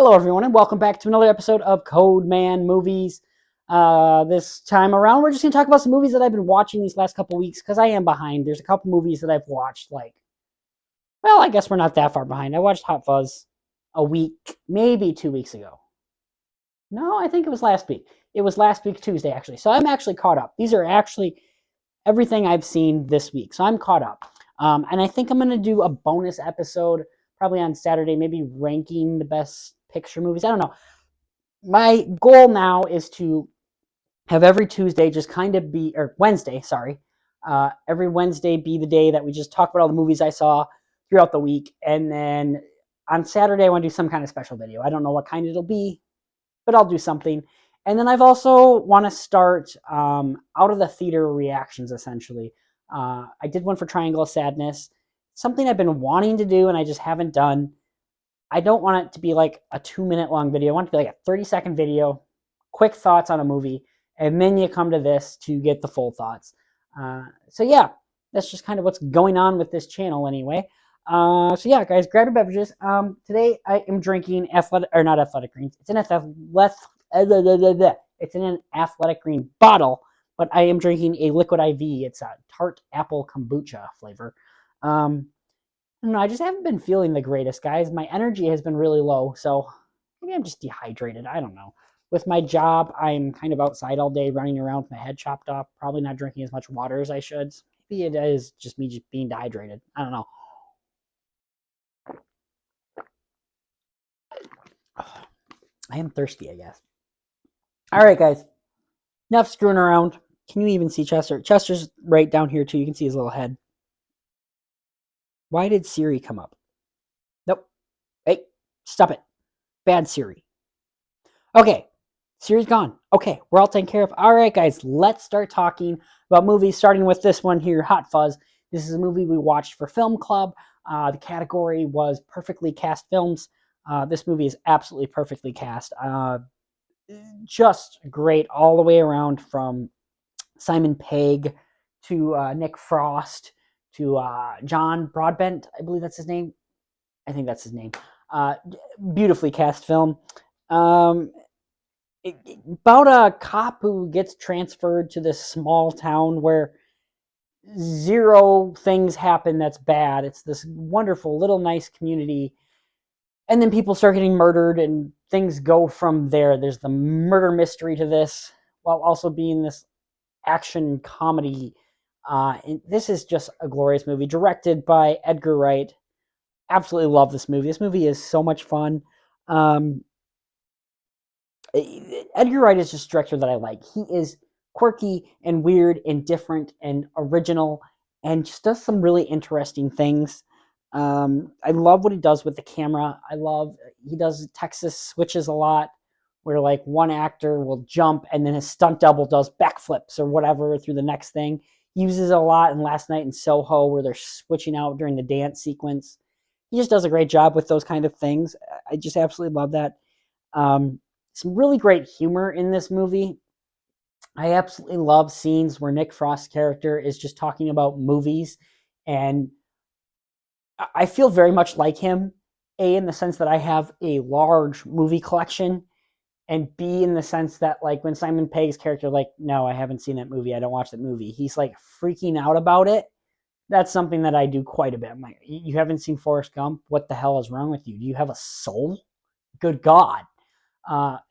Hello, everyone, and welcome back to another episode of Code Man Movies. This time around, we're just going to talk about some movies that I've been watching these last couple weeks because I am behind. There's a couple movies that I've watched, I guess we're not that far behind. I watched Hot Fuzz a week, maybe 2 weeks ago. No, I think it was last week. It was last week, Tuesday, actually. So I'm actually caught up. These are actually everything I've seen this week. So I'm caught up. And I think I'm going to do a bonus episode probably on Saturday, maybe ranking the best picture movies. I don't know. My goal now is to have every Tuesday just kind of be, or Wednesday, sorry, every Wednesday be the day that we just talk about all the movies I saw throughout the week. And then on Saturday, I want to do some kind of special video. I don't know what kind it'll be, but I'll do something. And then I've also want to start out of the theater reactions, essentially. I did one for Triangle of Sadness, something I've been wanting to do and I just haven't done. I don't want it to be like a 2-minute long video. I want it to be like a 30-second video, quick thoughts on a movie, and then you come to this to get the full thoughts. So yeah, that's just kind of what's going on with this channel anyway. So yeah, guys, grab your beverages. Today I am drinking not athletic greens. It's in an athletic green bottle, but I am drinking a liquid IV. It's a tart apple kombucha flavor. No, I just haven't been feeling the greatest, guys. My energy has been really low, so maybe I'm just dehydrated. I don't know. With my job, I'm kind of outside all day, running around with my head chopped off, probably not drinking as much water as I should. So maybe it is just me just being dehydrated. I don't know. I am thirsty, I guess. All right, guys. Enough screwing around. Can you even see Chester? Chester's right down here, too. You can see his little head. Why did Siri come up? Nope. Hey, stop it. Bad Siri. Okay, Siri's gone. Okay, we're all taken care of. All right, guys, let's start talking about movies, starting with this one here, Hot Fuzz. This is a movie we watched for Film Club. The category was perfectly cast films. This movie is absolutely perfectly cast. Just great all the way around, from Simon Pegg to Nick Frost to John Broadbent, I believe that's his name. I think that's his name. Beautifully cast film. About a cop who gets transferred to this small town where zero things happen that's bad. It's this wonderful little nice community. And then people start getting murdered and things go from there. There's the murder mystery to this, while also being this action comedy. This is just a glorious movie, directed by Edgar Wright. Absolutely love this movie. This movie is so much fun. Edgar Wright is just a director that I like. He is quirky and weird and different and original and just does some really interesting things. I love what he does with the camera. He does Texas switches a lot, where like one actor will jump and then his stunt double does backflips or whatever through the next thing. He uses it a lot in Last Night in Soho, where they're switching out during the dance sequence. He just does a great job with those kind of things. I just absolutely love that. Some really great humor in this movie. I absolutely love scenes where Nick Frost's character is just talking about movies, and I feel very much like him, A, in the sense that I have a large movie collection, and B, in the sense that, like, when Simon Pegg's character, like, no, I haven't seen that movie, I don't watch that movie, he's, like, freaking out about it. That's something that I do quite a bit. I'm like, you haven't seen Forrest Gump? What the hell is wrong with you? Do you have a soul? Good God.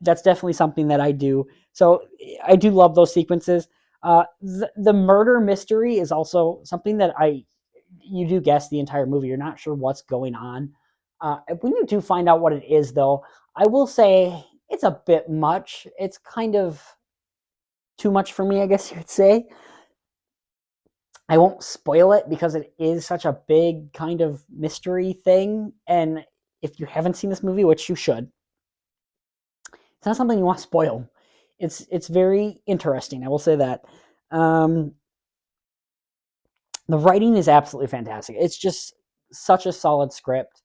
That's definitely something that I do. So I do love those sequences. The murder mystery is also something that you do guess the entire movie. You're not sure what's going on. When you do find out what it is, though, I will say it's a bit much. It's kind of too much for me, I guess you would say. I won't spoil it because it is such a big kind of mystery thing. And if you haven't seen this movie, which you should, it's not something you want to spoil. It's very interesting, I will say that. The writing is absolutely fantastic. It's just such a solid script.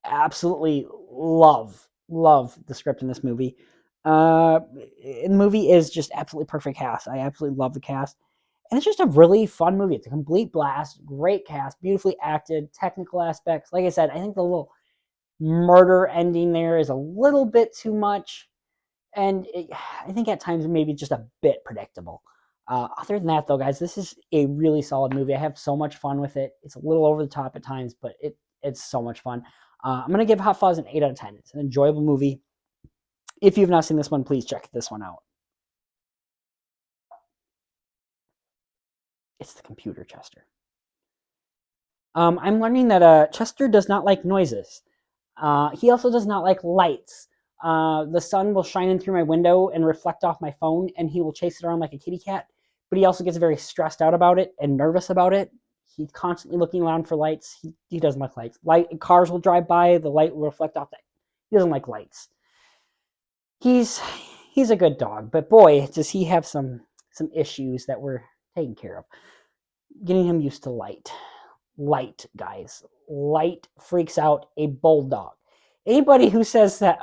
Absolutely love the script in this movie. The movie is just absolutely perfect cast. I absolutely love the cast. And it's just a really fun movie. It's a complete blast. Great cast. Beautifully acted. Technical aspects. Like I said, I think the little murder ending there is a little bit too much, and I think at times maybe just a bit predictable. Other than that, though, guys, this is a really solid movie. I have so much fun with it. It's a little over the top at times, but it's so much fun. I'm going to give Hot Fuzz an 8 out of 10. It's an enjoyable movie. If you've not seen this one, please check this one out. It's the computer, Chester. I'm learning that Chester does not like noises. He also does not like lights. The sun will shine in through my window and reflect off my phone, and he will chase it around like a kitty cat. But he also gets very stressed out about it and nervous about it. He's constantly looking around for lights. He doesn't like lights. Cars will drive by, the light will reflect off that. He doesn't like lights. He's a good dog, but boy, does he have some issues that we're taking care of. Getting him used to light. Light, guys. Light freaks out a bulldog. Anybody who says that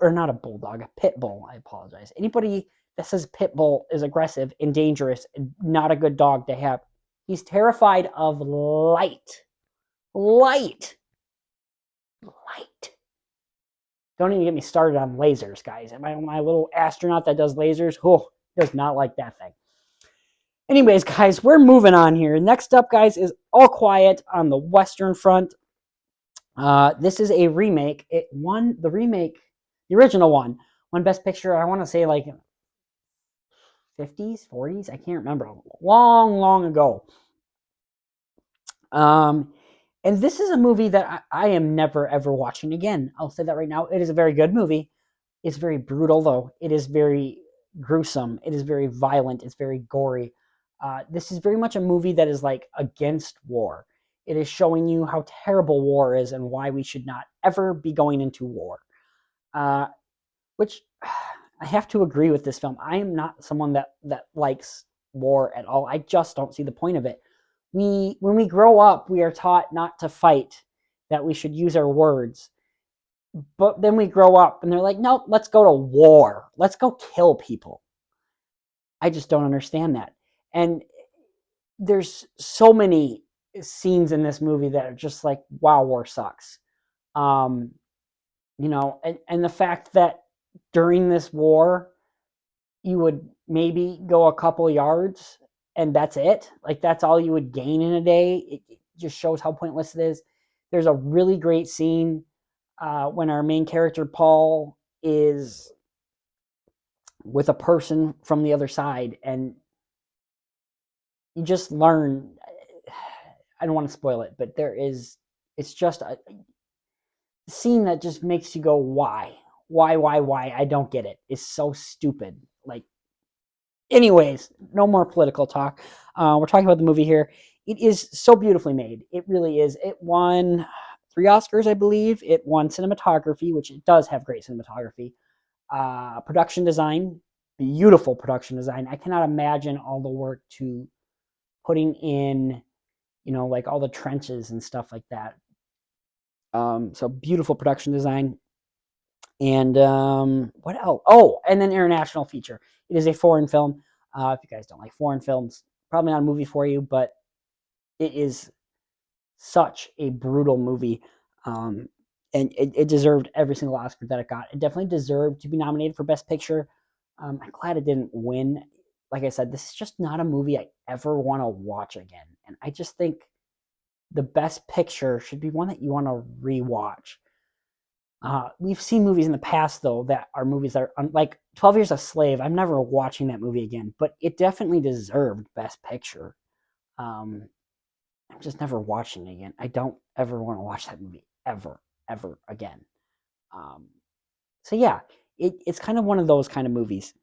not a bulldog, a pit bull, I apologize. Anybody that says pit bull is aggressive and dangerous and not a good dog to have, he's terrified of light. Light. Don't even get me started on lasers, guys. My little astronaut that does lasers, does not like that thing. Anyways, guys, we're moving on here. Next up, guys, is All Quiet on the Western Front. This is a remake. It won the remake, the original one Best Picture, I want to say like 50s, 40s, I can't remember. Long ago. And this is a movie that I am never, ever watching again. I'll say that right now. It is a very good movie. It's very brutal, though. It is very gruesome. It is very violent. It's very gory. This is very much a movie that is like against war. It is showing you how terrible war is and why we should not ever be going into war. Which I have to agree with this film. I am not someone that likes war at all. I just don't see the point of it. When we grow up, we are taught not to fight, that we should use our words. But then we grow up and they're like, nope, let's go to war. Let's go kill people. I just don't understand that. And there's so many scenes in this movie that are just like, wow, war sucks. And the fact that during this war, you would maybe go a couple yards and that's it. Like, that's all you would gain in a day. It just shows how pointless it is. There's a really great scene when our main character, Paul, is with a person from the other side, and you just learn. I don't want to spoil it, but it's just a scene that just makes you go, why? I don't get it. It's so stupid. Like, anyways, no more political talk. We're talking about the movie here. It is so beautifully made. It really is. It won 3 Oscars, I believe. It won cinematography, which it does have great cinematography. Production design, beautiful production design. I cannot imagine all the work to putting in, like all the trenches and stuff like that. So beautiful production design. And what else? Oh, and then international feature. It is a foreign film. If you guys don't like foreign films, probably not a movie for you, but it is such a brutal movie. And it deserved every single Oscar that it got. It definitely deserved to be nominated for Best Picture. I'm glad it didn't win. Like I said, this is just not a movie I ever want to watch again. And I just think the Best Picture should be one that you want to rewatch. We've seen movies in the past, though, that are movies that are like 12 Years a Slave. I'm never watching that movie again, but it definitely deserved Best Picture. I'm just never watching it again. I don't ever want to watch that movie ever again. So yeah, it's kind of one of those kind of movies.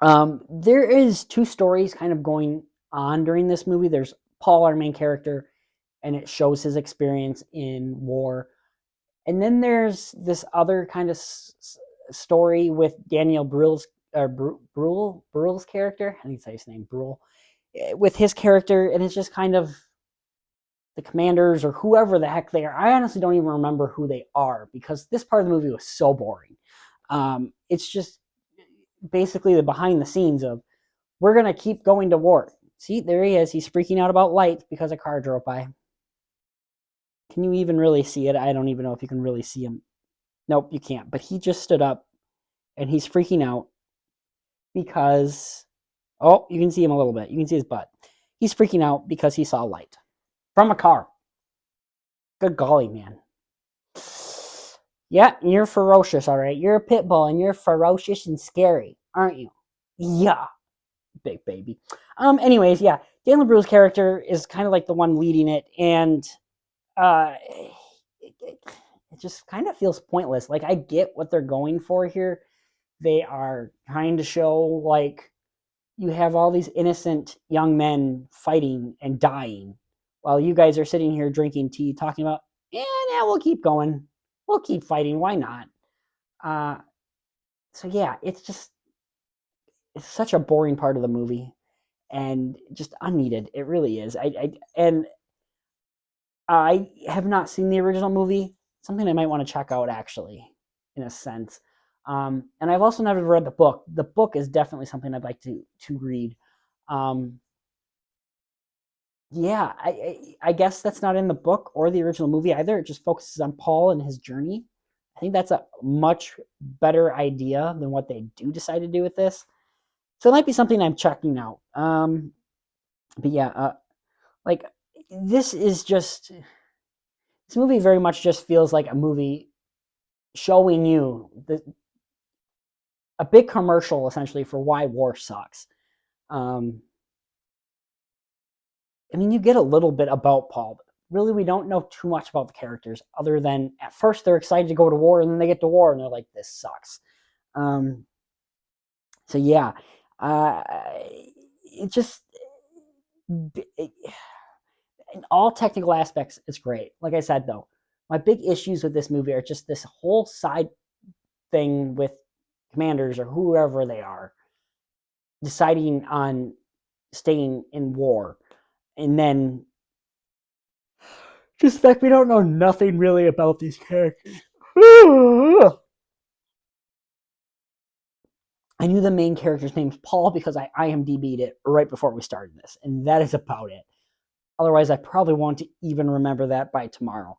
There is 2 stories kind of going on during this movie. There's Paul, our main character, and it shows his experience in war. And then there's this other kind of story with Daniel Bruhl's character. I think that's his name, Bruhl. With his character, and it's just kind of the commanders or whoever the heck they are. I honestly don't even remember who they are because this part of the movie was so boring. It's just basically the behind the scenes of, we're going to keep going to war. See, there he is. He's freaking out about lights because a car drove by. Can you even really see it? I don't even know if you can really see him. Nope, you can't. But he just stood up and he's freaking out because, oh, you can see him a little bit. You can see his butt. He's freaking out because he saw light from a car. Good golly, man. Yeah, you're ferocious, all right. You're a pit bull and you're ferocious and scary, aren't you? Yeah, big baby. Anyways, yeah, Dan LaBrue's character is kind of like the one leading it, and it just kind of feels pointless. Like, I get what they're going for here. They are trying to show, like, you have all these innocent young men fighting and dying while you guys are sitting here drinking tea talking about, yeah, we'll keep going. We'll keep fighting. Why not? So yeah, it's such a boring part of the movie and just unneeded. It really is. I have not seen the original movie. Something I might want to check out, actually, in a sense. And I've also never read the book. The book is definitely something I'd like to read. Yeah, I guess that's not in the book or the original movie either. It just focuses on Paul and his journey. I think that's a much better idea than what they do decide to do with this. So it might be something I'm checking out. But yeah, like, this movie very much just feels like a movie showing you a big commercial essentially for why war sucks. I mean, you get a little bit about Paul, but really we don't know too much about the characters other than at first they're excited to go to war and then they get to war and they're like, this sucks. So yeah, it just, in all technical aspects, it's great. Like I said, though, my big issues with this movie are just this whole side thing with commanders or whoever they are deciding on staying in war, and then just like we don't know nothing really about these characters. I knew the main character's name's Paul because I IMDb'd it right before we started this, and that is about it. Otherwise, I probably won't even remember that by tomorrow.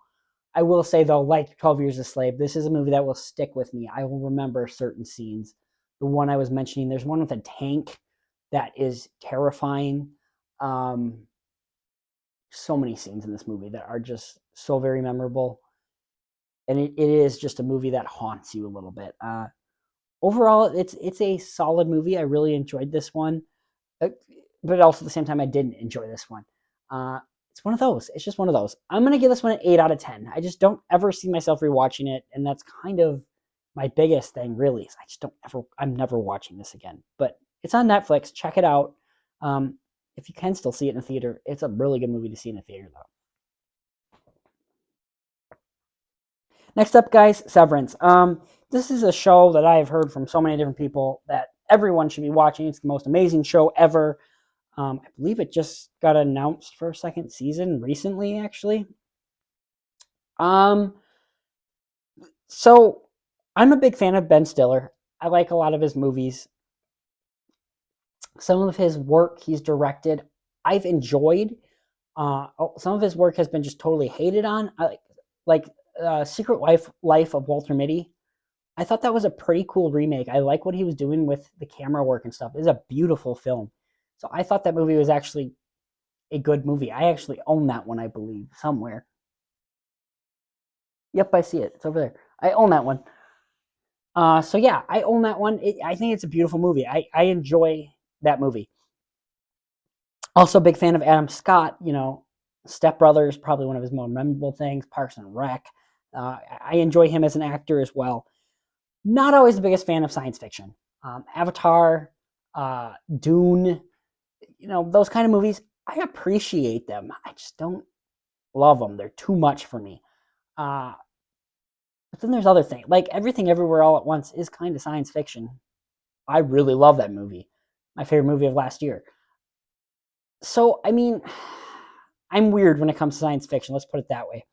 I will say, though, like 12 Years a Slave, this is a movie that will stick with me. I will remember certain scenes. The one I was mentioning, there's one with a tank that is terrifying. So many scenes in this movie that are just so very memorable. And it is just a movie that haunts you a little bit. Overall, it's a solid movie. I really enjoyed this one. But also at the same time, I didn't enjoy this one. It's one of those. It's just one of those. I'm going to give this one an 8 out of 10. I just don't ever see myself rewatching it, and that's kind of my biggest thing, really. I'm never watching this again. But it's on Netflix. Check it out. If you can still see it in a theater, it's a really good movie to see in a theater, though. Next up, guys, Severance. This is a show that I've heard from so many different people that everyone should be watching. It's the most amazing show ever. I believe it just got announced for a second season recently, actually. So I'm a big fan of Ben Stiller. I like a lot of his movies. Some of his work he's directed, I've enjoyed. Some of his work has been just totally hated on. I like Secret Life of Walter Mitty. I thought that was a pretty cool remake. I like what he was doing with the camera work and stuff. It's a beautiful film. So I thought that movie was actually a good movie. I actually own that one, I believe, somewhere. Yep, I see it. It's over there. I own that one. So yeah, I own that one. I think it's a beautiful movie. I enjoy that movie. Also, a big fan of Adam Scott. You know, Step Brothers, probably one of his more memorable things. Parks and Rec. I enjoy him as an actor as well. Not always the biggest fan of science fiction. Avatar, Dune, you know, those kind of movies, I appreciate them. I just don't love them. They're too much for me. But then there's other things. Like Everything Everywhere All at Once is kind of science fiction. I really love that movie. My favorite movie of last year. So, I mean, I'm weird when it comes to science fiction. Let's put it that way.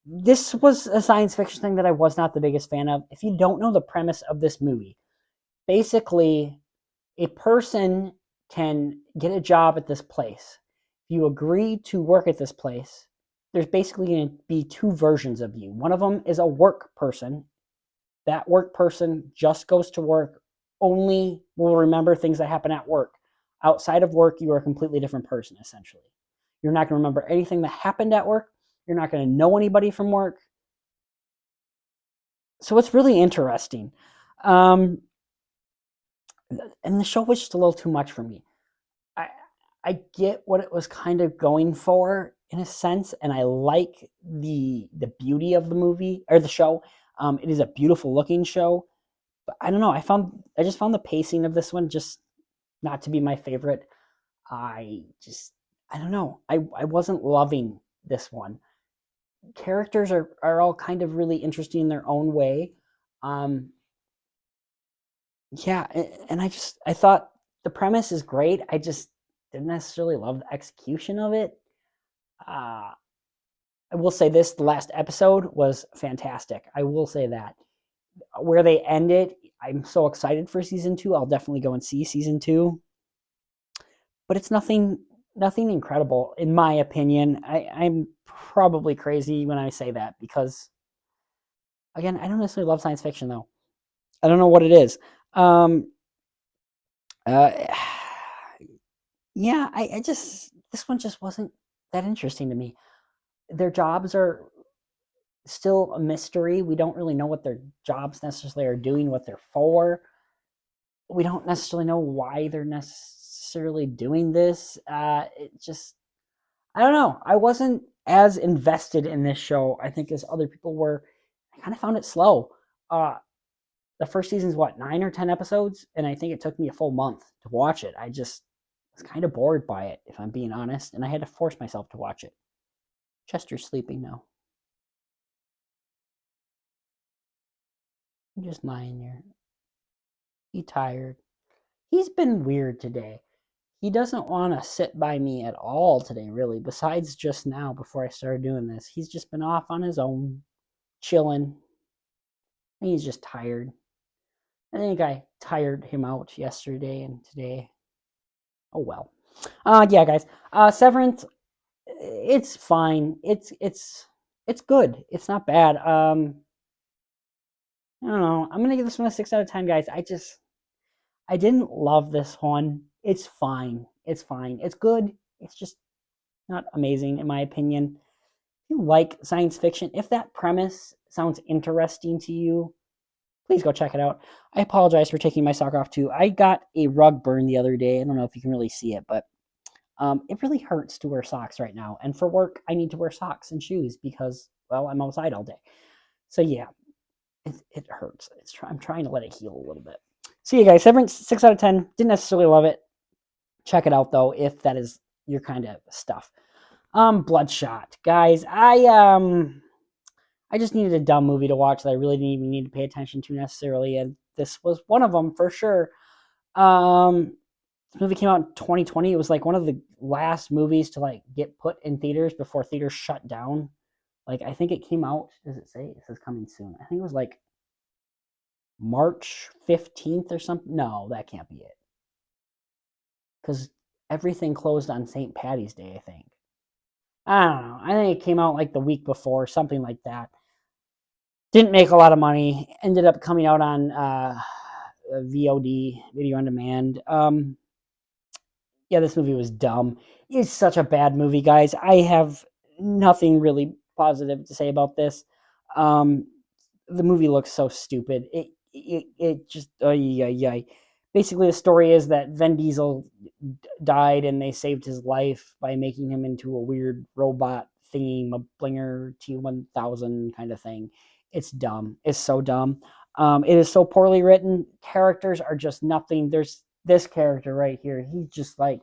This was a science fiction thing that I was not the biggest fan of. If you don't know the premise of this movie, basically, a person can get a job at this place. If you agree to work at this place, there's basically going to be two versions of you. One of them is a work person. That work person just goes to work, only will remember things that happen at work. Outside of work, you are a completely different person, essentially. You're not going to remember anything that happened at work. You're not going to know anybody from work. So it's really interesting. And the show was just a little too much for me. I I get what it was kind of going for in a sense, and I like the beauty of the movie or the show. It is a beautiful looking show, but I don't know. I just found the pacing of this one just not to be my favorite. I just I don't know. I wasn't loving this one. Characters are all kind of really interesting in their own way. Um, yeah, and I thought the premise is great. I just didn't necessarily love the execution of it. Uh, I will say this: the last episode was fantastic. I will say that where they end it, I'm so excited for season two. I'll definitely go and see season two, but it's nothing incredible in my opinion. I'm probably crazy when I say that because again, I don't necessarily love science fiction though. I don't know what it is. Um, uh, yeah, I just this one just wasn't that interesting to me. Their jobs are still a mystery. We don't really know what their jobs necessarily are doing, what they're for. We don't necessarily know why they're necessarily doing this. It just, I don't know. I wasn't as invested in this show, I think, as other people were. I kind of found it slow. The first season's what, 9 or 10 episodes? And I think it took me a full month to watch it. I just was kind of bored by it, if I'm being honest. And I had to force myself to watch it. Chester's sleeping now. I'm just lying here. He's tired. He's been weird today. He doesn't want to sit by me at all today, really, besides just now before I started doing this. He's just been off on his own, chilling. And he's just tired. I think I tired him out yesterday and today. Oh well. Yeah, guys. Severance, it's fine. It's good. It's not bad. I don't know. I'm gonna give this one a 6 out of 10, guys. I didn't love this one. It's fine. It's fine. It's good. It's just not amazing in my opinion. If you like science fiction, if that premise sounds interesting to you, please go check it out. I apologize for taking my sock off too. I got a rug burn the other day. I don't know if you can really see it, but it really hurts to wear socks right now. And for work, I need to wear socks and shoes because, well, I'm outside all day. So yeah, it hurts. I'm trying to let it heal a little bit. So yeah, guys, Severance 6 out of 10. Didn't necessarily love it. Check it out though if that is your kind of stuff. Bloodshot, guys. I just needed a dumb movie to watch that I really didn't even need to pay attention to necessarily, and this was one of them for sure. This movie came out in 2020. It was like one of the last movies to like get put in theaters before theaters shut down. Like I think it came out. Does it say? It says coming soon. I think it was like March 15th or something. No, that can't be it. Because everything closed on St. Patty's Day, I think. I don't know. I think it came out like the week before, something like that. Didn't make a lot of money. Ended up coming out on VOD, video on demand. Yeah, this movie was dumb. It's such a bad movie, guys. I have nothing really positive to say about this. Um, the movie looks so stupid. It just yeah. Basically, the story is that Vin Diesel died, and they saved his life by making him into a weird robot thingy, a Blinger T1000 kind of thing. It's dumb. It's so dumb. It is so poorly written. Characters are just nothing. There's this character right here. He's just like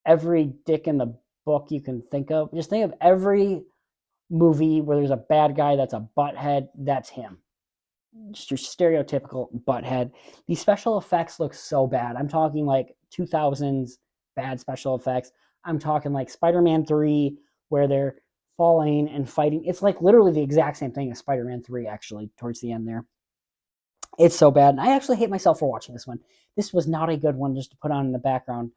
every dick in the book you can think of. Just think of every movie where there's a bad guy that's a butthead. That's him. Just your stereotypical butthead. These special effects look so bad. I'm talking like 2000s bad special effects. I'm talking like Spider-Man 3 where they're falling and fighting. It's like literally the exact same thing as Spider-Man 3 actually towards the end there. It's so bad. And I actually hate myself for watching this one. This was not a good one just to put on in the background.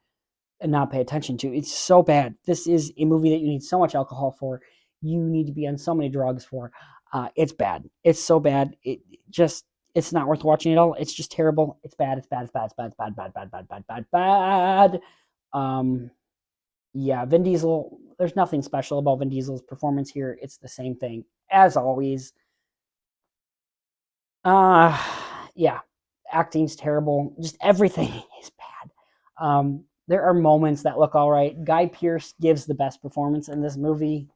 and not pay attention to. It's so bad. This is a movie that you need so much alcohol for. You need to be on so many drugs for. It's bad. It's so bad. It's not worth watching at all. It's just terrible. It's bad. It's bad. It's bad. It's bad. It's bad. Bad. Bad. Bad. Bad. Bad. Bad. Um, yeah, Vin Diesel. There's nothing special about Vin Diesel's performance here. It's the same thing as always. Uh, yeah, acting's terrible. Just everything is bad. There are moments that look all right. Guy Pearce gives the best performance in this movie.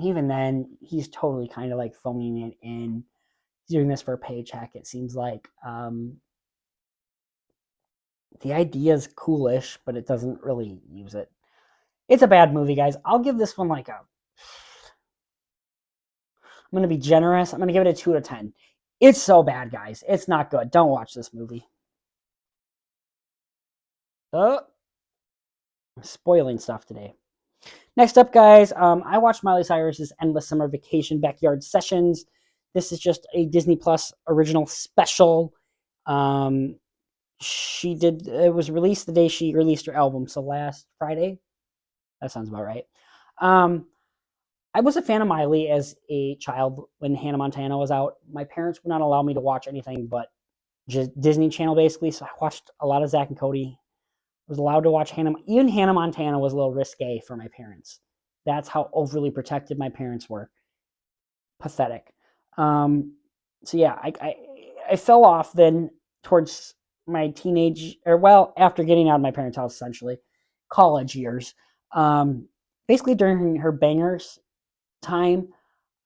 Even then, he's totally kind of like phoning it in. He's doing this for a paycheck, it seems like. The idea is coolish, but it doesn't really use it. It's a bad movie, guys. I'll give this one like a... I'm going to be generous. I'm going to give it a 2 out of 10. It's so bad, guys. It's not good. Don't watch this movie. I'm spoiling stuff today. Next up, guys, I watched Miley Cyrus's Endless Summer Vacation Backyard Sessions. This is just a Disney Plus original special. It was released the day she released her album, so last Friday. That sounds about right. I was a fan of Miley as a child when Hannah Montana was out. My parents would not allow me to watch anything but just Disney Channel, basically, so I watched a lot of Zack and Cody. Was allowed to watch Hannah. Even Hannah Montana was a little risque for my parents. That's how overly protected my parents were. Pathetic. So yeah, I fell off then towards my after getting out of my parents' house, essentially, college years. Basically during her bangers time,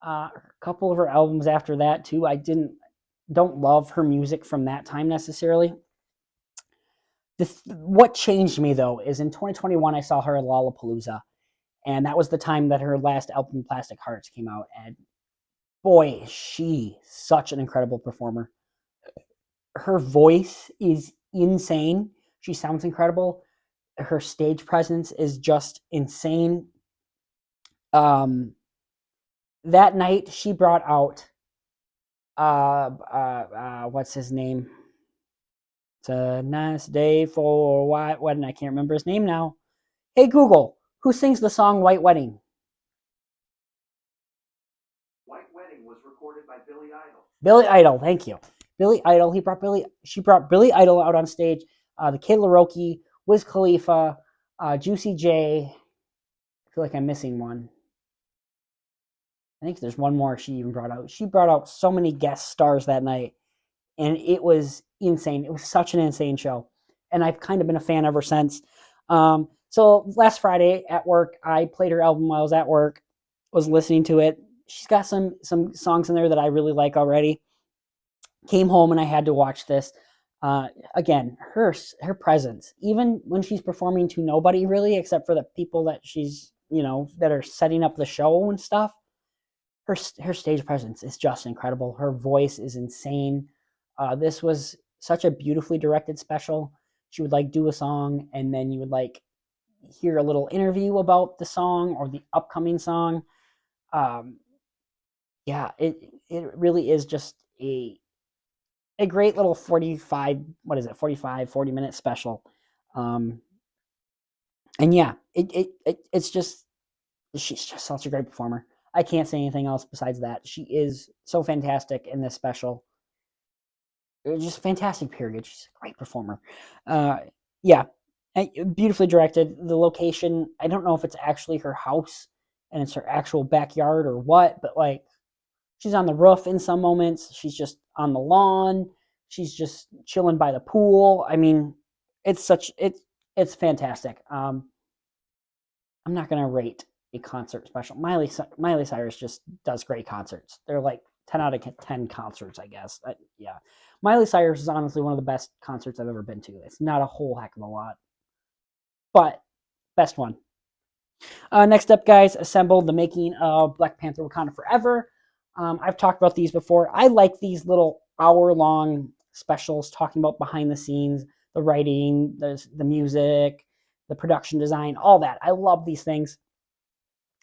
a couple of her albums after that too. I don't love her music from that time necessarily. What changed me though is in 2021 I saw her at Lollapalooza, and that was the time that her last album Plastic Hearts came out, and boy, is she such an incredible performer. Her voice is insane. She sounds incredible. Her stage presence is just insane. That night she brought out what's his name? It's a nice day for a white wedding. I can't remember his name now. Hey Google, who sings the song White Wedding? White Wedding was recorded by Billy Idol. Billy Idol, thank you. Billy Idol. She brought Billy Idol out on stage. The Kid Laroi, Wiz Khalifa, Juicy J. I feel like I'm missing one. I think there's one more she even brought out. She brought out so many guest stars that night, and it was insane. It was such an insane show, and I've kind of been a fan ever since. So last Friday at work, I played her album while I was at work, was listening to it. She's got some songs in there that I really like already. Came home and I had to watch this. Again, her presence, even when she's performing to nobody really, except for the people that she's, that are setting up the show and stuff. Her stage presence is just incredible. Her voice is insane. This was such a beautifully directed special. She would do a song, and then you would hear a little interview about the song or the upcoming song. Yeah, it really is just a great little 40 minute special. And yeah, it's just, she's just such a great performer. I can't say anything else besides that. She is so fantastic in this special. It's just fantastic, period. She's a great performer. Yeah, beautifully directed. The location, I don't know if it's actually her house and it's her actual backyard or what, but she's on the roof in some moments. She's just on the lawn. She's just chilling by the pool. I mean, it's fantastic. I'm not gonna rate a concert special. Miley Cyrus just does great concerts. They're 10 out of 10 concerts, I guess. Yeah, Miley Cyrus is honestly one of the best concerts I've ever been to. It's not a whole heck of a lot, but best one. Next up, guys, Assemble, the making of Black Panther: Wakanda Forever. I've talked about these before. I like these little hour-long specials talking about behind the scenes, the writing, the music, the production design, all that. I love these things.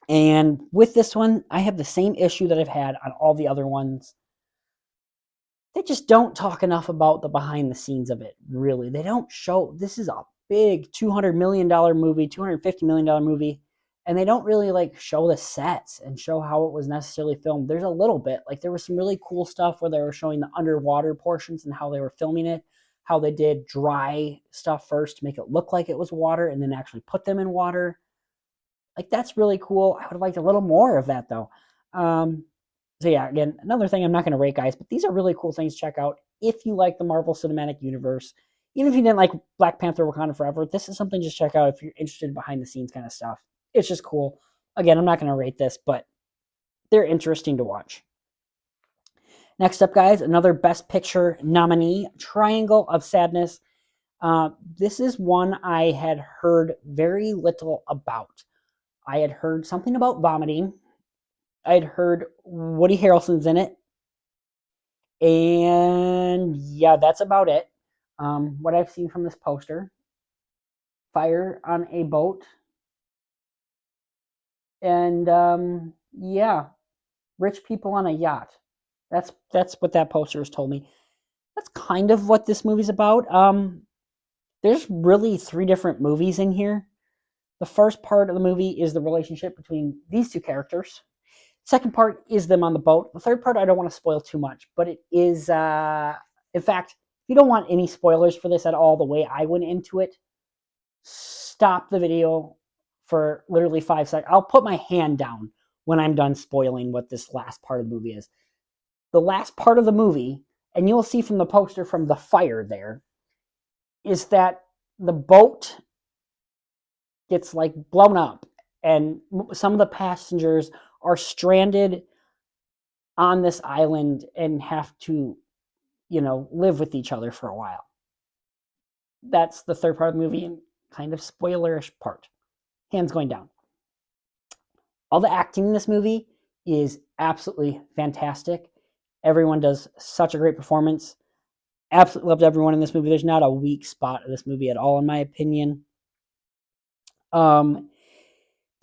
And with this one, I have the same issue that I've had on all the other ones. They just don't talk enough about the behind the scenes of it, really. They don't show, this is a big $200 million movie, $250 million movie, and they don't really like show the sets and show how it was necessarily filmed. There's a little bit, like there was some really cool stuff where they were showing the underwater portions and how they were filming it, how they did dry stuff first to make it look like it was water and then actually put them in water. Like that's really cool. I would have liked a little more of that though. So yeah, again, another thing I'm not going to rate, guys, but these are really cool things to check out if you like the Marvel Cinematic Universe. Even if you didn't like Black Panther Wakanda Forever, this is something to check out if you're interested in behind the scenes kind of stuff. It's just cool. Again, I'm not going to rate this, but they're interesting to watch. Next up, guys, another Best Picture nominee, Triangle of Sadness. This is one I had heard very little about. I had heard something about vomiting. I had heard Woody Harrelson's in it. And yeah, that's about it. What I've seen from this poster: fire on a boat. And yeah, rich people on a yacht. That's what that poster has told me. That's kind of what this movie's about. There's really three different movies in here. The first part of the movie is the relationship between these two characters. Second part is them on the boat. The third part I don't want to spoil too much, but it is in fact, if you don't want any spoilers for this at all, the way I went into it, stop the video for literally 5 seconds. I'll put my hand down when I'm done spoiling what this last part of the movie is. The last part of the movie, and you'll see from the poster from the fire there, is that the boat gets like blown up and some of the passengers are stranded on this island and have to, live with each other for a while. That's the third part of the movie and kind of spoilerish part. Hands going down. All the acting in this movie is absolutely fantastic. Everyone does such a great performance. Absolutely loved everyone in this movie. There's not a weak spot of this movie at all, in my opinion.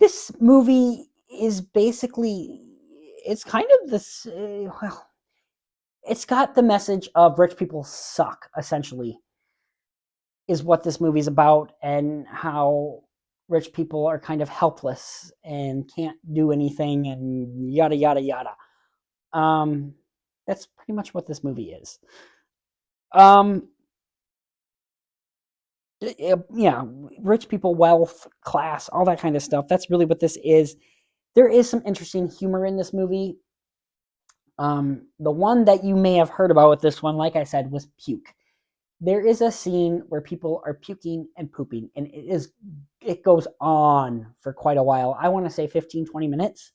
This movie is basically, it's kind of this, it's got the message of rich people suck, essentially, is what this movie's about, and how rich people are kind of helpless and can't do anything and yada, yada, yada. That's pretty much what this movie is. Yeah, rich people, wealth, class, all that kind of stuff. That's really what this is. There is some interesting humor in this movie. The one that you may have heard about with this one, like I said, was puke. There is a scene where people are puking and pooping, and it goes on for quite a while. I want to say 15, 20 minutes.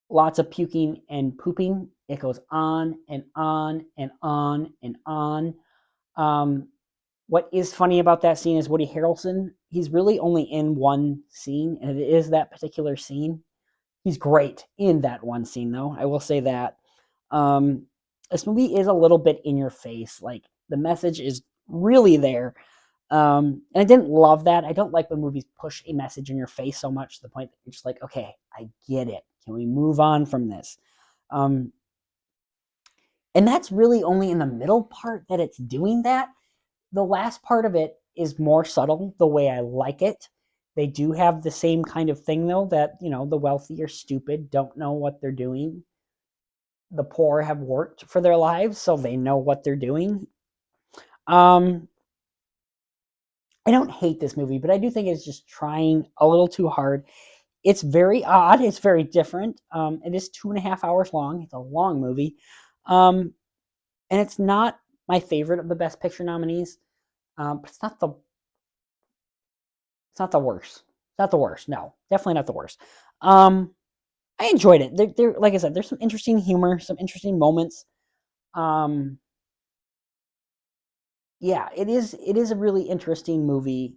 Lots of puking and pooping. It goes on and on and on and on. What is funny about that scene is Woody Harrelson. He's really only in one scene, and it is that particular scene. He's great in that one scene, though. I will say that. This movie is a little bit in your face. Like, the message is really there. And I didn't love that. I don't like when movies push a message in your face so much to the point that you're just like, okay, I get it. Can we move on from this? And that's really only in the middle part that it's doing that. The last part of it is more subtle, the way I like it. They do have the same kind of thing, though, that, the wealthy are stupid, don't know what they're doing. The poor have worked for their lives, so they know what they're doing. I don't hate this movie, but I do think it's just trying a little too hard. It's very odd. It's very different. It is 2.5 hours long. It's a long movie. And it's not my favorite of the Best Picture nominees. But it's not the worst. It's not the worst. No, definitely not the worst. I enjoyed it. There, like I said, there's some interesting humor, some interesting moments. Yeah, it is a really interesting movie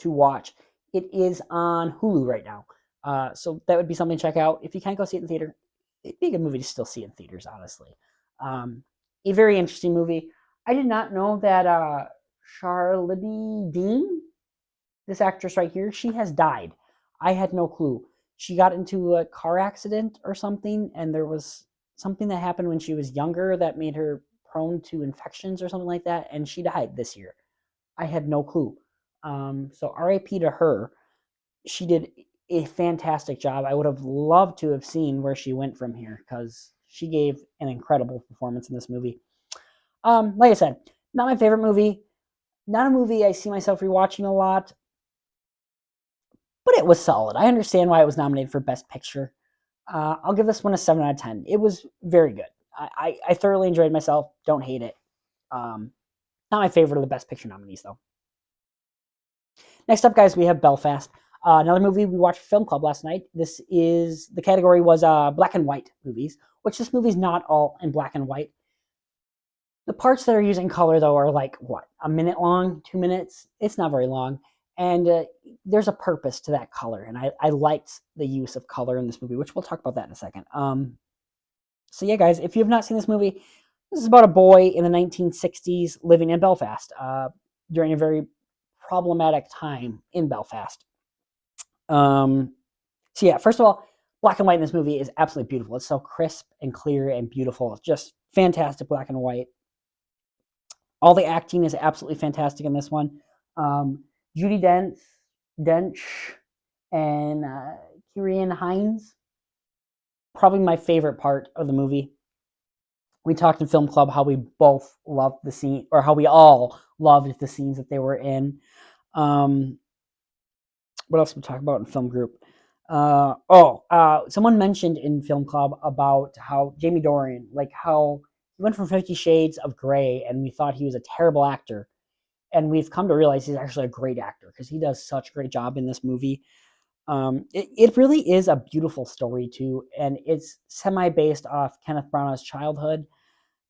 to watch. It is on Hulu right now. So that would be something to check out. If you can't go see it in theater, it'd be a good movie to still see in theaters, honestly. A very interesting movie. I did not know that Charlize Dean, this actress right here, she has died. I had no clue. She got into a car accident or something, and there was something that happened when she was younger that made her prone to infections or something like that, and she died this year. I had no clue. So RIP to her. She did a fantastic job. I would have loved to have seen where she went from here because she gave an incredible performance in this movie. Like I said, not my favorite movie. Not a movie I see myself rewatching a lot, but it was solid. I understand why it was nominated for Best Picture. I'll give this one a 7 out of 10. It was very good. I thoroughly enjoyed myself. Don't hate it. Not my favorite of the Best Picture nominees, though. Next up, guys, we have Belfast. Another movie we watched Film Club last night. The category was black and white movies, which this movie's not all in black and white. The parts that are using color, though, are like, what, a minute long, 2 minutes? It's not very long. And there's a purpose to that color. And I liked the use of color in this movie, which we'll talk about that in a second. So, yeah, guys, if you have not seen this movie, this is about a boy in the 1960s living in Belfast during a very problematic time in Belfast. So, yeah, first of all, black and white in this movie is absolutely beautiful. It's so crisp and clear and beautiful. It's just fantastic black and white. All the acting is absolutely fantastic in this one. Judi Dench, and Ciarán Hinds, probably my favorite part of the movie. We talked in Film Club how we both loved the scene, or how we all loved the scenes that they were in. What else did we talk about in Film Group? Someone mentioned in Film Club about how Jamie Dornan, like how he went from 50 Shades of Grey, and we thought he was a terrible actor. And we've come to realize he's actually a great actor because he does such a great job in this movie. It really is a beautiful story too, and it's semi-based off Kenneth Branagh's childhood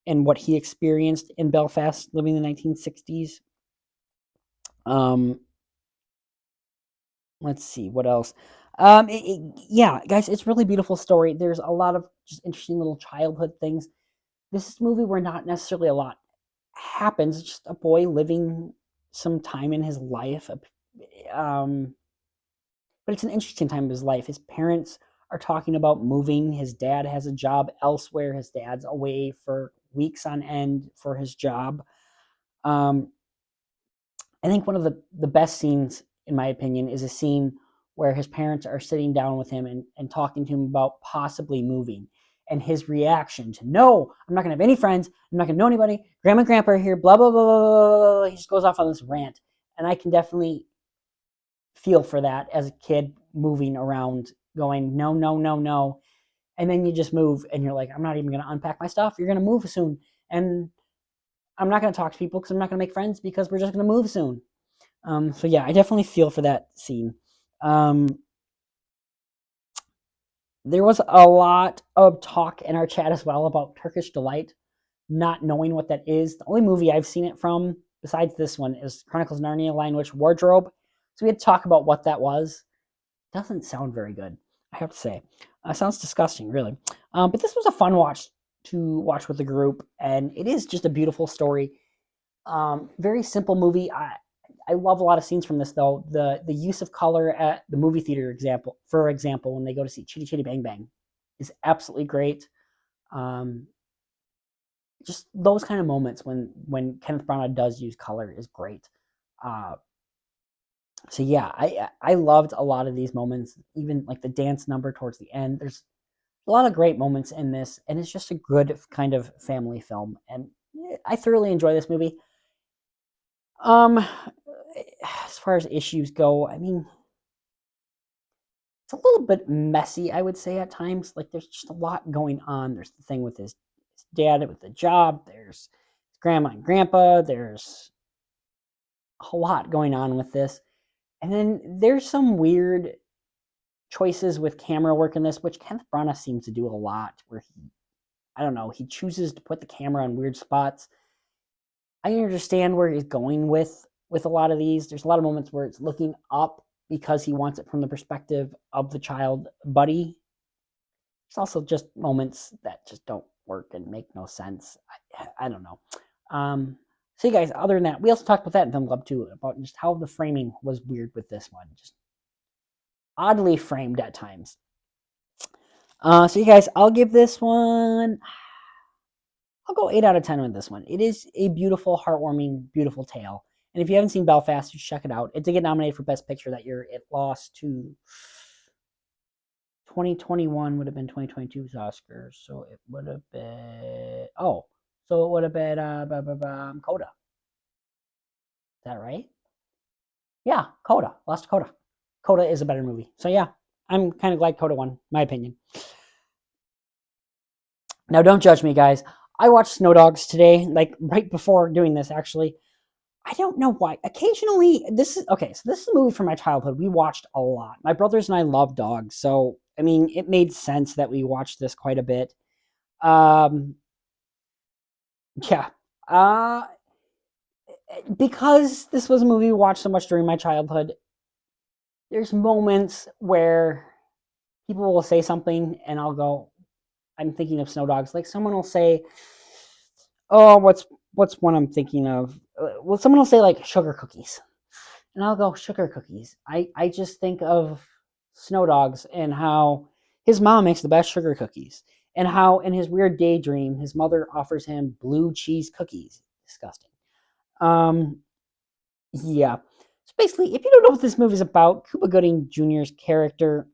and what he experienced in Belfast living in the 1960s. Let's see what else. Yeah, guys, it's a really beautiful story. There's a lot of just interesting little childhood things. This is a movie where not necessarily a lot happens. It's just a boy living some time in his life. But it's an interesting time of his life. His parents are talking about moving. His dad has a job elsewhere. His dad's away for weeks on end for his job. I think one of the best scenes, in my opinion, is a scene where his parents are sitting down with him and talking to him about possibly moving. And his reaction to, no, I'm not going to have any friends. I'm not going to know anybody. Grandma and grandpa are here, blah, blah, blah, blah, blah. He just goes off on this rant. And I can definitely feel for that as a kid moving around going, no, no, no, no. And then you just move and you're like, I'm not even going to unpack my stuff. You're going to move soon. And I'm not going to talk to people because I'm not going to make friends because we're just going to move soon. So yeah, I definitely feel for that scene. There was a lot of talk in our chat as well about Turkish Delight, not knowing what that is. The only movie I've seen it from, besides this one, is Chronicles of Narnia: Lion, Witch, Wardrobe. So we had to talk about what that was. Doesn't sound very good, I have to say. Sounds disgusting, really. But this was a fun watch to watch with the group, and it is just a beautiful story. Very simple movie. I love a lot of scenes from this, though. The use of color at the movie theater, for example, when they go to see Chitty Chitty Bang Bang, is absolutely great. Just those kind of moments when Kenneth Branagh does use color is great. So yeah, I loved a lot of these moments, even like the dance number towards the end. There's a lot of great moments in this, and it's just a good kind of family film, and I thoroughly enjoy this movie. As far as issues go, I mean, it's a little bit messy, I would say, at times. Like, there's just a lot going on. There's the thing with his dad with the job. There's grandma and grandpa. There's a lot going on with this. And then there's some weird choices with camera work in this, which Kenneth Branagh seems to do a lot, where I don't know, he chooses to put the camera on weird spots. I understand where he's going with a lot of these. There's a lot of moments where it's looking up because he wants it from the perspective of the child buddy. There's also just moments that just don't work and make no sense. I don't know. So you guys, other than that, we also talked about that in Film Club too, about just how the framing was weird with this one. Just oddly framed at times. So you guys, I'll give this one, I'll go 8 out of 10 with this one. It is a beautiful, heartwarming, beautiful tale. And if you haven't seen Belfast, you should check it out. It did get nominated for Best Picture that year. It lost to 2021 would have been 2022's Oscars, so it would have been so it would have been Coda. Is that right? Yeah, Coda. Lost to Coda. Coda is a better movie. So yeah, I'm kind of glad Coda won, my opinion. Now don't judge me, guys. I watched Snow Dogs today, like right before doing this actually. I don't know why. Occasionally, this is okay. So this is a movie from my childhood. We watched a lot. My brothers and I love dogs, so I mean, it made sense that we watched this quite a bit. Um, yeah. Because this was a movie we watched so much during my childhood. There's moments where people will say something, and I'll go, "I'm thinking of Snow Dogs." Like someone will say, "Oh, what's one I'm thinking of?" Well, someone will say like sugar cookies. And I'll go, sugar cookies. I just think of Snow Dogs and how his mom makes the best sugar cookies. And how in his weird daydream, his mother offers him blue cheese cookies. Disgusting. Yeah. So basically, if you don't know what this movie's about, Cuba Gooding Jr.'s character,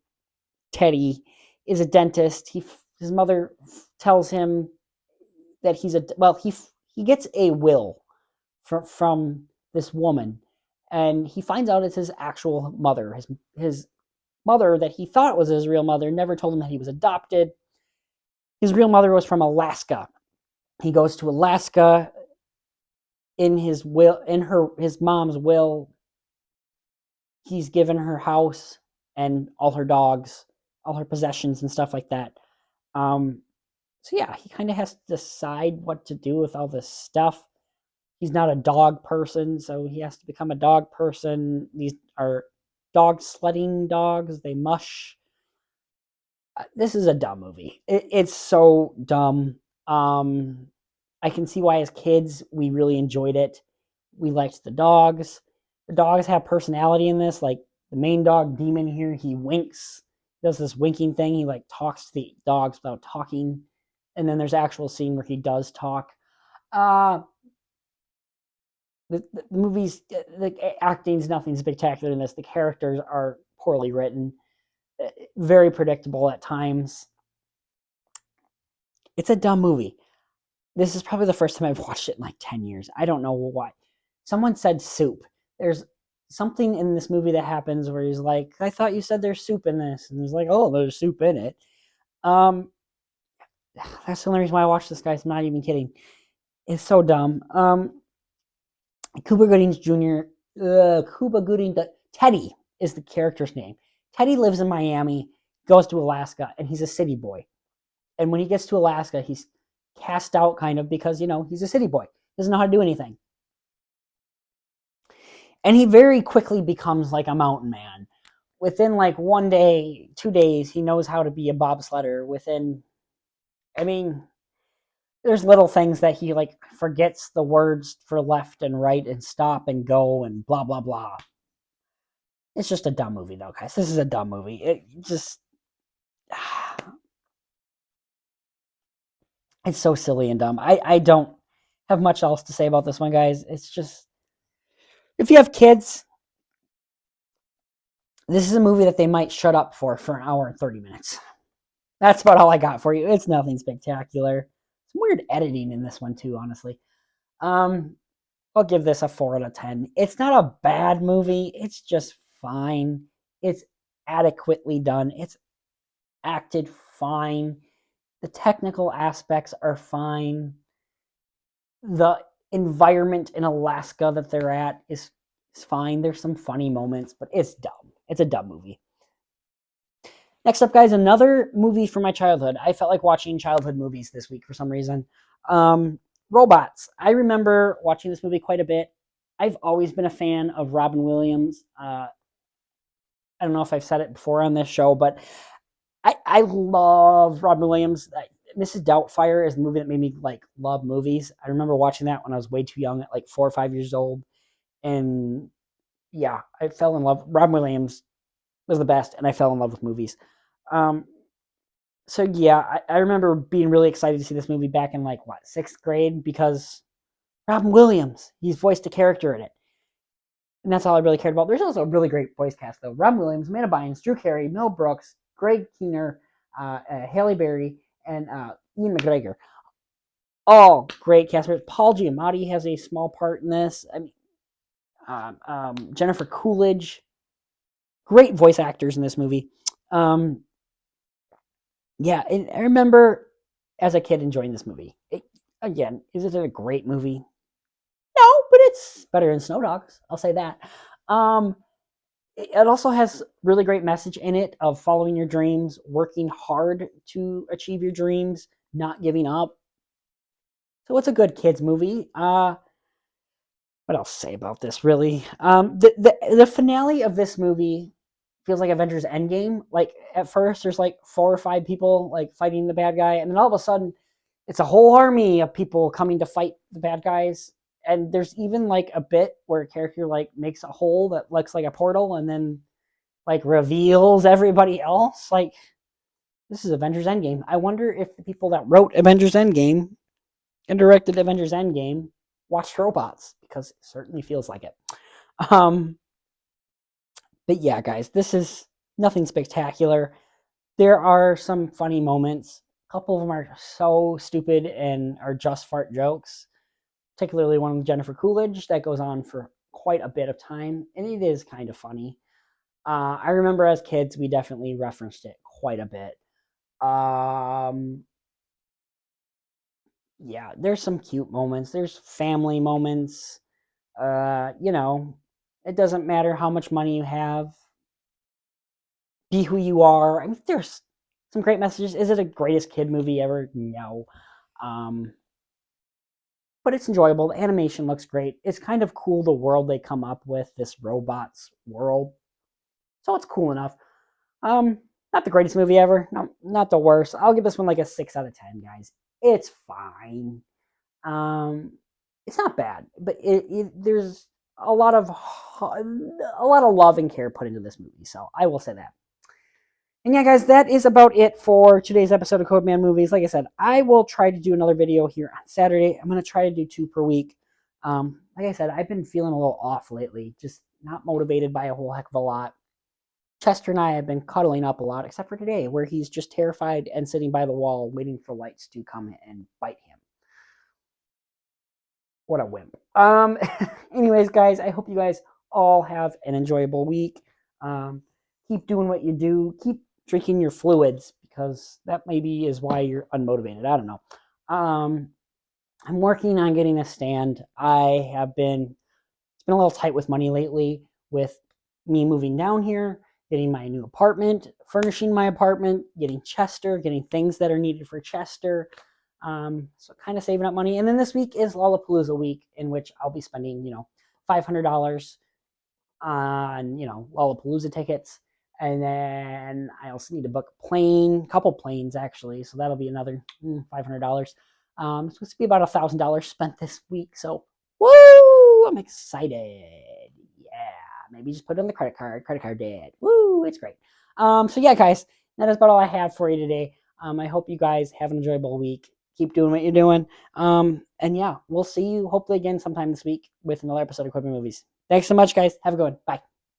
Teddy, is a dentist. His mother tells him that he gets a will from this woman, and he finds out it's his actual mother. His mother that he thought was his real mother never told him that he was adopted. His real mother was from Alaska. He goes to Alaska. In his mom's will, he's given her house and all her dogs, all her possessions and stuff like that. So yeah, he kind of has to decide what to do with all this stuff. He's not a dog person, so he has to become a dog person. These are dog sledding dogs. They mush. This is a dumb movie. It's so dumb. I can see why as kids we really enjoyed it. We liked the dogs. The dogs have personality in this. Like the main dog, Demon here, he winks. He does this winking thing. He like talks to the dogs without talking. And then there's actual scene where he does talk. The movies, the acting's nothing spectacular in this. The characters are poorly written, very predictable at times. It's a dumb movie. This is probably the first time I've watched it in like 10 years. I don't know why. Someone said soup. There's something in this movie that happens where he's like, I thought you said there's soup in this. And he's like, oh, there's soup in it. That's the only reason why I watched this, guys. I'm not even kidding. It's so dumb. Cuba Gooding Jr. Cuba Gooding, Teddy is the character's name. Teddy lives in Miami, goes to Alaska, and he's a city boy. And when he gets to Alaska, he's cast out kind of because, he's a city boy. Doesn't know how to do anything. And he very quickly becomes like a mountain man. Within like 1 day, 2 days, he knows how to be a bobsledder. There's little things that he like forgets the words for left and right and stop and go and blah, blah, blah. It's just a dumb movie though, guys. This is a dumb movie. It just, it's so silly and dumb. I don't have much else to say about this one, guys. It's just, if you have kids, this is a movie that they might shut up for an hour and 30 minutes. That's about all I got for you. It's nothing spectacular. Some weird editing in this one too, honestly. I'll give this a 4 out of 10. It's not a bad movie. It's just fine. It's adequately done. It's acted fine. The technical aspects are fine. The environment in Alaska that they're at is fine. There's some funny moments, but it's dumb. It's a dumb movie. Next up, guys, another movie from my childhood. I felt like watching childhood movies this week for some reason. Robots. I remember watching this movie quite a bit. I've always been a fan of Robin Williams. I don't know if I've said it before on this show, but I love Robin Williams. Mrs. Doubtfire is a movie that made me like love movies. I remember watching that when I was way too young, at like 4 or 5 years old, and yeah, I fell in love. Robin Williams was the best, and I fell in love with movies. So yeah, I remember being really excited to see this movie back in like 6th grade because Robin Williams, he's voiced a character in it. And that's all I really cared about. There's also a really great voice cast, though. Rob Williams, Amanda Bynes, Drew Carey, Mel Brooks, Greg Keener, Halle Berry, and Ian McGregor. All great cast members. Paul Giamatti has a small part in this. I mean, Jennifer Coolidge. Great voice actors in this movie. Yeah, and I remember as a kid enjoying this movie. Again, is it a great movie? No, but it's better than Snow Dogs. I'll say that. It also has really great message in it of following your dreams, working hard to achieve your dreams, not giving up. So it's a good kids movie. What else to say about this? Really, the finale of this movie feels like Avengers Endgame. Like at first, there's like 4 or 5 people like fighting the bad guy, and then all of a sudden, it's a whole army of people coming to fight the bad guys. And there's even like a bit where a character like makes a hole that looks like a portal, and then like reveals everybody else. Like this is Avengers Endgame. I wonder if the people that wrote Avengers Endgame and directed Avengers Endgame watched robots, because it certainly feels like it. But yeah, guys, this is nothing spectacular. There are some funny moments. A couple of them are so stupid and are just fart jokes, particularly one with Jennifer Coolidge that goes on for quite a bit of time, and it is kind of funny. I remember as kids, we definitely referenced it quite a bit. Yeah, there's some cute moments. There's family moments. You know, it doesn't matter how much money you have. Be who you are. I mean, there's some great messages. Is it a greatest kid movie ever? No. Um, but it's enjoyable. The animation looks great. It's kind of cool the world they come up with, this robots world. So it's cool enough. Not the greatest movie ever. No, not the worst. I'll give this one like a 6 out of 10, guys. It's fine. Um, it's not bad, but there's a lot of love and care put into this movie. So I will say that. And yeah, guys, that is about it for today's episode of Code Man Movies. Like I said, I will try to do another video here on Saturday. I'm going to try to do 2 per week. Like I said, I've been feeling a little off lately, just not motivated by a whole heck of a lot. Chester and I have been cuddling up a lot, except for today, where he's just terrified and sitting by the wall waiting for lights to come and bite him. What a wimp. Anyways, guys, I hope you guys all have an enjoyable week. Keep doing what you do. Keep drinking your fluids, because that maybe is why you're unmotivated. I don't know. I'm working on getting a stand. It's been a little tight with money lately, with me moving down here, getting my new apartment, furnishing my apartment, getting Chester, getting things that are needed for Chester. So kind of saving up money. And then this week is Lollapalooza week, in which I'll be spending, $500 on, Lollapalooza tickets. And then I also need to book a couple planes actually. So that'll be another $500. It's supposed to be about $1,000 spent this week. So, woo! I'm excited. Yeah. Maybe just put it on the credit card debt. Woo! It's great. So yeah, guys, that is about all I have for you today. I hope you guys have an enjoyable week. Keep doing what you're doing. And yeah, we'll see you hopefully again sometime this week with another episode of Equipment Movies. Thanks so much, guys. Have a good one. Bye.